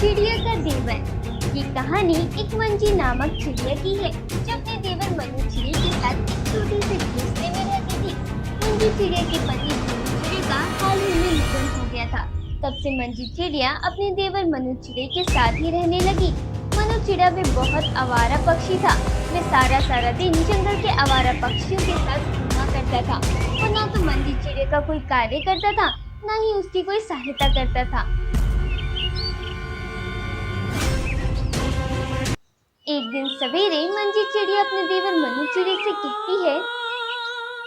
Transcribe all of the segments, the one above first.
चिड़िया का देवर। ये कहानी एक मंजी नामक चिड़िया की है जो अपने देवर मनु चिड़िया के साथ एक छोटे से घोंसले में रहती थी। मंजी चिड़िया के पति मनु चिड़िया का हाल ही में निधन हो गया था। तब से मंजी चिड़िया अपने देवर मनु चिड़िया के साथ ही रहने लगी। मनु चिड़िया भी बहुत आवारा पक्षी था। वह सारा दिन जंगल के आवारा पक्षियों के साथ घूमा करता था और न तो मंजी चिड़िया का कोई कार्य करता था, न ही उसकी कोई सहायता करता था। एक दिन सवेरे मंजी चिड़िया अपने देवर मनु चिड़िया से कहती है,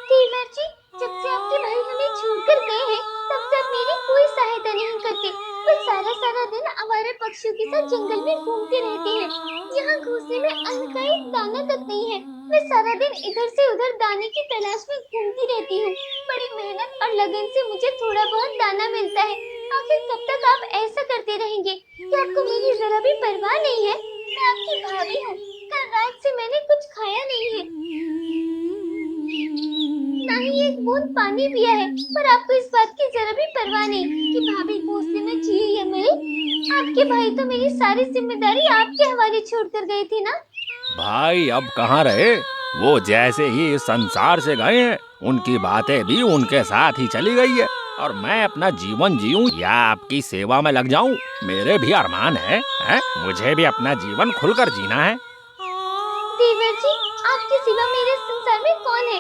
देवर जी, जब से आपके भाई हमें छोड़कर गए हैं तब से आप मेरी कोई सहायता नहीं करते। वो सारा दिन आवारा पक्षियों के साथ जंगल में घूमते रहते हैं। यहाँ घोंसले में अन्न का एक दाना तक नहीं है। मैं सारा दिन इधर से उधर दाने की तलाश में घूमती रहती हूँ। बड़ी मेहनत और लगन से मुझे थोड़ा बहुत दाना मिलता है। आखिर कब तक आप ऐसा करते रहेंगे? क्या आपको मेरी जरा भी परवाह नहीं है? मैं आपकी भाभी हूँ। कल रात से मैंने कुछ खाया नहीं है, ना ही एक बूंद पानी पिया है, पर आपको इस बात की जरा भी परवाह नहीं कि भाभी घोंसले में जी या मरे। आपके भाई तो मेरी सारी जिम्मेदारी आपके हवाले छोड़कर गए थे ना। भाई अब कहाँ रहे? वो जैसे ही इस संसार से गए हैं, उनकी बातें भी उनके साथ ही चली गई है और मैं अपना जीवन जीऊं या आपकी सेवा में लग जाऊं, मेरे भी अरमान है? मुझे भी अपना जीवन खुलकर जीना है। देवर जी, आपके सिवा मेरे संसार में कौन है?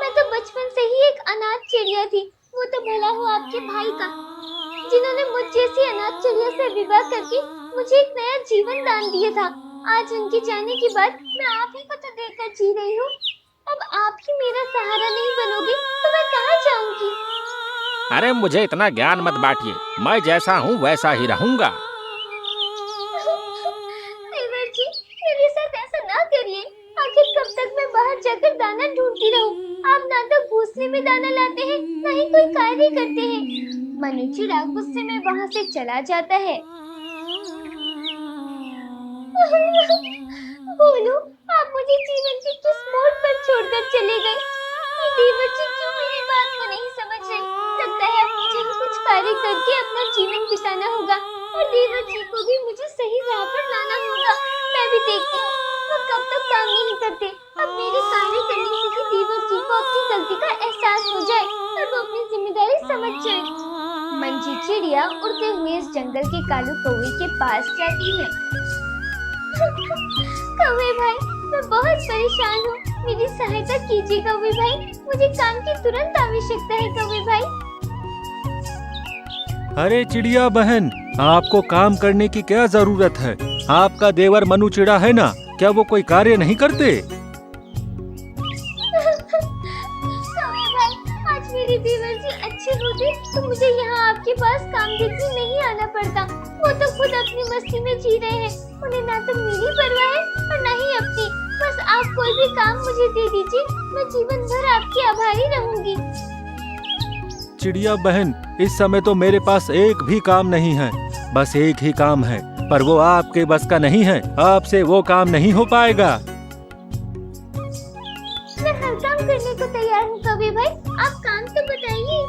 मैं तो बचपन से ही एक अनाथ चिड़िया थी। वो तो भला हो आपके भाई का, जिन्होंने मुझ जैसी अनाथ चिड़िया से विवाह करके मुझे एक नया जीवन दान दिया था। आज उनके जाने के बाद मैं आप ही को तो देखकर जी रही हूँ। अब आप ही मेरा सहारा नहीं बनोगे तो मैं कहाँ जाऊंगी? अरे मुझे इतना ज्ञान मत बांटिए, मैं जैसा हूँ वैसा ही रहूँगा। देवर जी, मेरे साथ ऐसा ना करिए। आखिर कब तक मैं बाहर जाकर दाना ढूंढती रहूं? आप ना तो घोंसले में दाना लाते हैं, ना ही कोई कार्य करते हैं। मनु चिड़िया गुस्से में वहाँ से चला जाता है। बोलो, आप मुझे जीवन के किस मोड़ पर छोड़कर चले गए? देवर जी क्यों मेरी बात को नहीं समझ रहे? लगता है अब मुझे ही कुछ कार्य करके अपना जीवन बिताना होगा और देवर जी को भी मुझे सही राह पर लाना होगा। मैं भी देखती हूँ वो कब तक काम नहीं करते। अब मेरे कार्य करने से कि देवर जी को अपनी गलती का एहसास हो जाए और वो अपनी जिम्मेदारी समझ जाए। मंजी चिड़िया उड़ते हुए इस जंगल के कालू कौवे के पास जाती है। कौवे भाई, मैं बहुत परेशान हूँ, मेरी सहायता कीजिए कौवे भाई। मुझे काम की तुरंत आवश्यकता है कौवे भाई। अरे चिड़िया बहन, आपको काम करने की क्या जरूरत है? आपका देवर मनु चिड़ा है ना, क्या वो कोई कार्य नहीं करते? कौवे भाई, आज मेरे देवर जी अच्छे होते तो मुझे यहाँ आपके पास काम देखने नहीं आना पड़ता। वो तो खुद अपनी मस्ती में जी रहे हैं। उन्हें ना तो मेरी परवाह है और ना ही अपनी। बस आप कोई भी काम मुझे दे दीजिए, मैं जीवन भर आपकी आभारी रहूंगी। चिड़िया बहन, इस समय तो मेरे पास एक भी काम नहीं है। बस एक ही काम है, पर वो आपके बस का नहीं है। आपसे वो काम नहीं हो पाएगा। मैं हर काम करने को तैयार हूँ कौवे भाई, आप काम तो बताइए।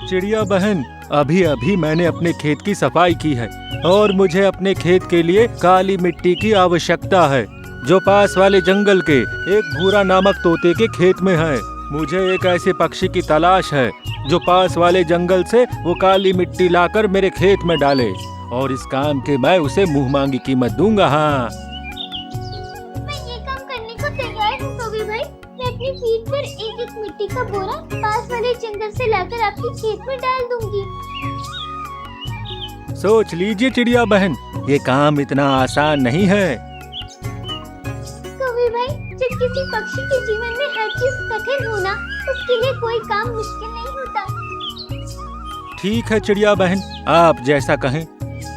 चिड़िया बहन, अभी अभी मैंने अपने खेत की सफाई की है और मुझे अपने खेत के लिए काली मिट्टी की आवश्यकता है, जो पास वाले जंगल के एक भूरा नामक तोते के खेत में है। मुझे एक ऐसे पक्षी की तलाश है जो पास वाले जंगल से वो काली मिट्टी लाकर मेरे खेत में डाले और इस काम के मैं उसे मुंह मांगी कीमत दूंगा। हाँ, मैं ये काम करने को तैयार हूँ कौवे भाई। मैं अपनी पीठ पर एक मिट्टी का बोरा पास वाले जंगल से लाकर आपके खेत में डाल दूंगी। सोच लीजिए चिड़िया बहन, ये काम इतना आसान नहीं है। कौवे भाई, जब किसी पक्षी के जीवन में हर चीज कठिन होना, उसके लिए कोई काम मुश्किल नहीं होता। ठीक है चिड़िया बहन, आप जैसा कहें।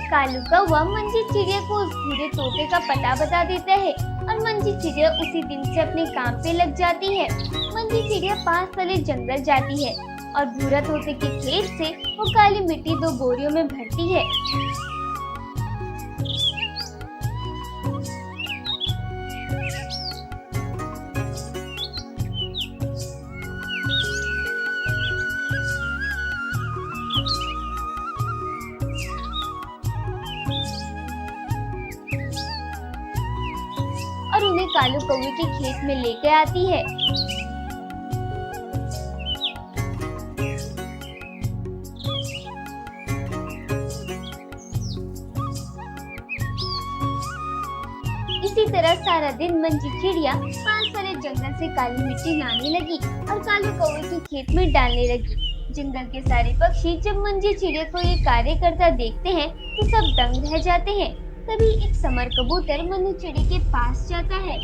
कालू कौवा मंजी चिड़िया को उस भूरे तोते का पता बता देता है और मंजी चिड़िया उसी दिन से अपने काम पे लग जाती है। मंजी चिड़िया पास वाले जंगल जाती है और भूरा तोते के खेत से वो काली मिट्टी 2 बोरियों में भरती है। कालू कौवे के खेत में लेकर आती है। इसी तरह सारा दिन मंजी चिड़िया पास वाले जंगल से काली मिट्टी लाने लगी और कालू कौवे के खेत में डालने लगी। जंगल के सारे पक्षी जब मंजी चिड़िया को ये कार्य करता देखते हैं तो सब दंग रह जाते हैं। तभी एक समर कबूतर मनु चिड़िया के पास जाता है।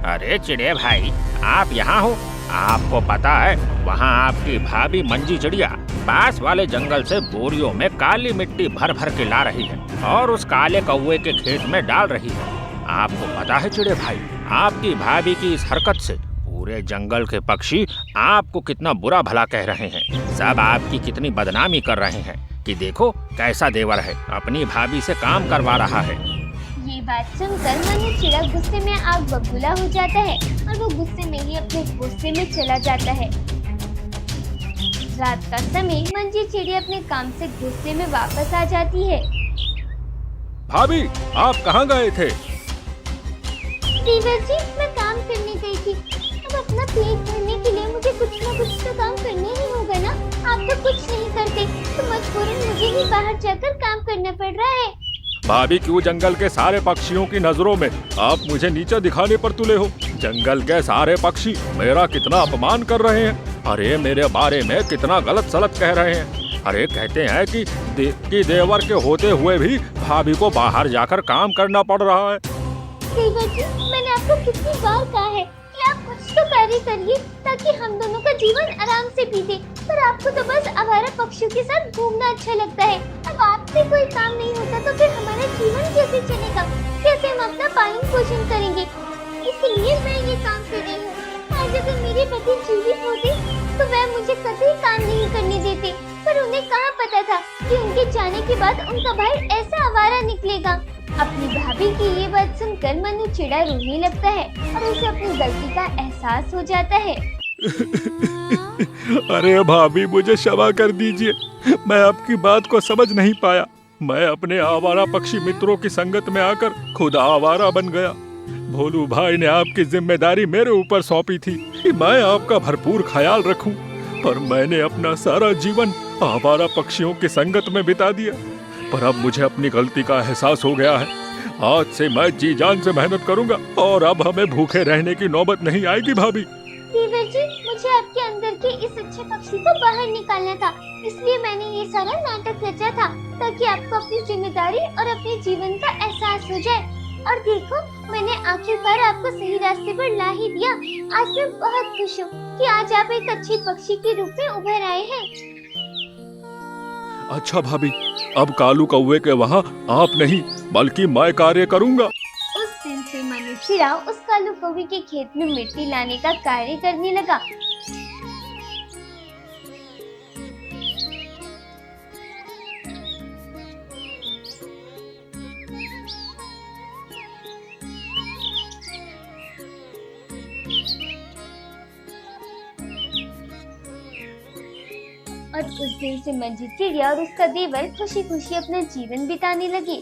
अरे चिड़िया भाई, आप यहाँ हो? आपको पता है वहाँ आपकी भाभी मंजी चिड़िया पास वाले जंगल से बोरियों में काली मिट्टी भर भर के ला रही है और उस काले कौवे के खेत में डाल रही है। आपको पता है चिड़िया भाई, आपकी भाभी की इस हरकत से पूरे जंगल के पक्षी आपको कितना बुरा भला कह रहे हैं। सब आपकी कितनी बदनामी कर रहे हैं कि देखो कैसा देवर है, अपनी भाभी से काम करवा रहा है। ये बात सुनकर मनु चिड़िया गुस्से में आग बबूला हो जाता है और वो गुस्से में ही अपने घोंसले में चला जाता है। रात का समय मंजी चिड़िया अपने काम से घोंसले में वापस आ जाती है। भाभी, आप कहाँ गए थे? देवर जी, मैं काम करने गई थी। अब अपना पेट भरने के लिए मुझे कुछ न कुछ तो काम करना ही होगा ना। आप तो कुछ नहीं करते तो मजबूरन मुझे ही बाहर जाकर काम करना पड़ रहा है। भाभी, क्यों जंगल के सारे पक्षियों की नजरों में आप मुझे नीचा दिखाने पर तुले हो? जंगल के सारे पक्षी मेरा कितना अपमान कर रहे हैं। अरे मेरे बारे में कितना गलत सलत कह रहे हैं। अरे कहते हैं कि देवर के होते हुए भी भाभी को बाहर जाकर काम करना पड़ रहा है। देवर जी, मैंने आपको कितनी बार कहा है कि आप कुछ तो कार्य करिए ताकि हम दोनों का जीवन आराम से बीते, पर आपको तो बस आवारा पक्षियों के साथ घूमना अच्छा लगता है। अब आपसे कोई काम नहीं होता तो फिर हमारा जीवन कैसे चलेगा? कैसे हम अपना पालन पोषण करेंगे? इसलिए मैं ये काम कर रही हूँ। आज अगर मेरे पति जीवित होते तो वह मुझे कभी काम नहीं करने देते, पर उन्हें कहाँ पता था कि उनके जाने के बाद उनका भाई ऐसा आवारा निकलेगा। अपनी भाभी की ये बात सुनकर मनु चिड़ा रोने लगता है और उसे अपनी गलती का एहसास हो जाता है। अरे भाभी, मुझे क्षमा कर दीजिए, मैं आपकी बात को समझ नहीं पाया। मैं अपने आवारा पक्षी मित्रों की संगत में आकर खुद आवारा बन गया। भोलू भाई ने आपकी जिम्मेदारी मेरे ऊपर सौंपी थी कि मैं आपका भरपूर ख्याल रखूं, पर मैंने अपना सारा जीवन आवारा पक्षियों की संगत में बिता दिया। पर अब मुझे अपनी गलती का एहसास हो गया है। आज से मैं जी जान से मेहनत करूंगा और अब हमें भूखे रहने की नौबत नहीं आएगी। भाभी, देवर जी, मुझे आपके अंदर के इस अच्छे पक्षी को बाहर निकालना था, इसलिए मैंने ये सारा नाटक रचा था ताकि आपको अपनी जिम्मेदारी और अपने जीवन का एहसास हो जाए। और देखो, मैंने आखिरकार आपको सही रास्ते पर ला ही दिया। आज मैं बहुत खुश हूँ कि आज आप एक अच्छे पक्षी के रूप में उभर आए हैं। अच्छा भाभी, अब कालू कौवे के वहाँ आप नहीं बल्कि मैं कार्य करूँगा। उस दिन से मनु चिड़ा उस कालू कौवे के खेत में मिट्टी लाने का कार्य करने लगा। और उस दिन से मंजी चिड़िया और उसका देवर खुशी खुशी अपना जीवन बिताने लगे।